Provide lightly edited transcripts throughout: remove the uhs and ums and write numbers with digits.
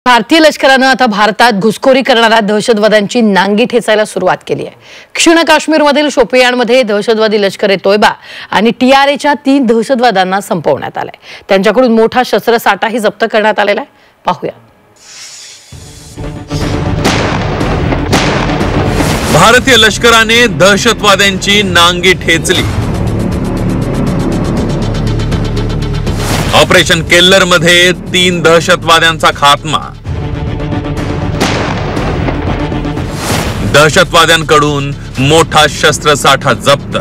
भारतीय लष्कराने आता भारतात घुसखोरी करणाऱ्या दहशतवाद्यांची नांगी ठेचायला सुरुवात केली आहे। क्षीण काश्मीरमधील शोपियानमध्ये दहशतवादी लष्कर ए तोयबा आणि टीआरएच्या 3 दहशतवाद्यांना संपवण्यात आलंय। त्यांच्याकडून मोठा शस्त्रसाठाही जप्त करण्यात आलेला आहे। पाहूया। भारतीय लष्कराने दहशतवाद्यांची नांगी ठेचली। ऑपरेशन केल्लर मध्ये 3 दहशतवाद्यांचा खात्मा। दहशतवाद्यांकडून मोठा शस्त्रसाठा जप्त।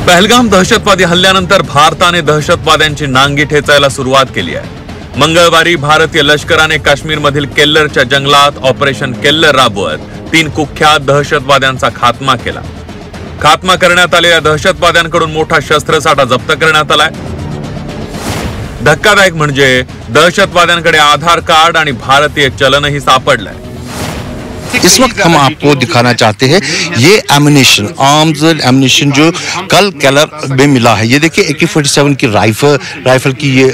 पहलगाम दहशतवादी हल्ल्यानंतर भारताने दहशतवाद्यांची नांगी ठेचायला सुरुवात केली आहे। मंगळवारी भारतीय लष्कराने काश्मीरमधील केल्लरच्या जंगलात ऑपरेशन केल्लर राबवत 3 कुख्यात दहशतवाद्यांचा खात्मा केला। खात्मा करण्यात आलेल्या दहशतवाद्यांकडून मोठा शस्त्रसाठा जप्त करण्यात आलाय। धक्कादायक म्हणजे दहशतवाद्यांकडे आधार कार्ड आणि भारतीय चलनही सापडलंय। इस वक्त हम आपको दिखाना चाहते हैं ये एम्युनिशन, आर्म्स एम्युनिशन जो कल केलर में मिला है। ये देखिए AK-47 की राइफल की ये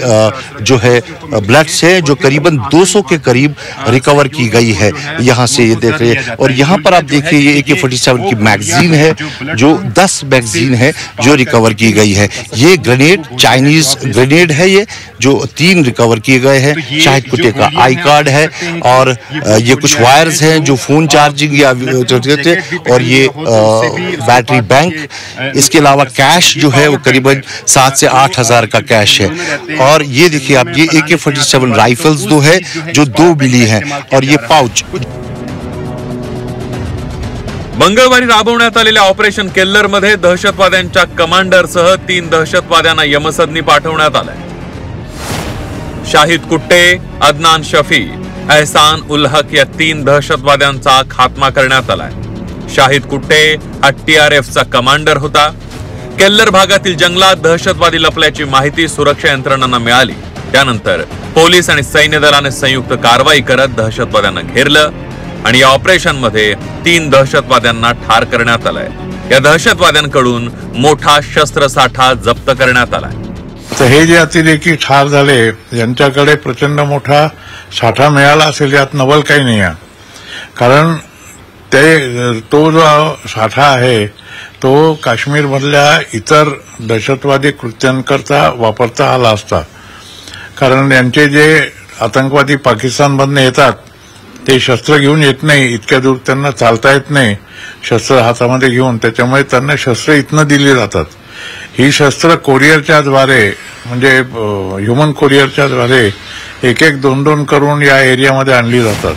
जो है बुलेट्स है जो करीबन 200 के करीब रिकवर की गई है। यहाँ से ये देख रहे हैं और यहाँ पर आप देखिए ये AK-47 की मैगजीन है जो 10 मैगजीन है जो रिकवर की गई है। ये ग्रेनेड, चाइनीज ग्रेनेड है ये जो 3 रिकवर किए गए हैं। शाहिद कुटे का आई कार्ड है और ये कुछ वायर्स हैं जो फोन चार्जिंग या और ये बैटरी बैंक। इसके अलावा कैश जो है वो करीबन 7 से 8 हजार का कैश है। और ये देखिए आप ये AK-47 राइफल्स दो है जो 2 मिली हैं और ये पाउच। मंगळवारी राबवण्यात आलेल्या ऑपरेशन केल्लर मध्ये दहशतवाद्यांच्या कमांडरसह 3 दहशतवाद्यांना यमसदनी पाठवण्यात आलंय। शाहिद कुट्टे, अदनान शफी, एहसान उल हक या 3 दहशतवाद्यांचा खात्मा करण्यात आलाय। शाहिद कुट्टे हा TRFचा कमांडर होता। केल्लर भागातील जंगलात दहशतवादी लपल्याची माहिती सुरक्षा यंत्रणांना मिळाली। त्यानंतर पोलीस आणि सैन्य दलाने संयुक्त कारवाई करत दहशतवाद्यांना घेरलं आणि या ऑपरेशन मध्ये 3 दहशतवाद्यांना ठार करण्यात आलंय। या दहशतवाद्यांकडून मोठा शस्त्रसाठा जप्त करण्यात आलाय। तर हे जे अतिरेकी ठार झाले यांच्याकडे प्रचंड मोठा साठा मिळाला असेल यात नवल काही नाही आहे। कारण तो जो साठा आहे तो काश्मीरमधल्या इतर दहशतवादी कृत्यांकरता वापरता आला असता। कारण यांचे जे आतंकवादी पाकिस्तानमधून येतात ते शस्त्र घेऊन येत नाही, इतक्या दूर त्यांना चालता येत नाही शस्त्र हातामध्ये घेऊन, त्याच्यामुळे त्यांना शस्त्र इथनं दिली जातात। ही शस्त्र कोरियरच्या द्वारे म्हणजे ह्युमन कोरियरच्या द्वारे 1-1, 2-2 करून या एरियामध्ये आणली जातात।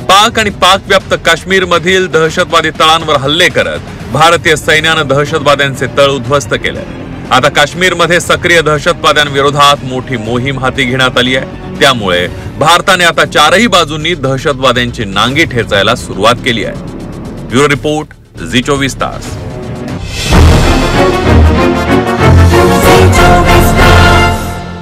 पाक आणि पाकव्याप्त काश्मीर मधील दहशतवादी तळांवर हल्ले करत भारतीय सैन्यानं दहशतवाद्यांचे तळ उद्ध्वस्त केले। आता काश्मीरमध्ये सक्रिय दहशतवाद्यांविरोधात मोठी मोहीम हाती घेण्यात आली आहे। त्यामुळे भारताने आता 4ही बाजूंनी दहशतवाद्यांची नांगी ठेचायला सुरुवात केली आहे। ब्युरो रिपोर्ट, झी 24 तास।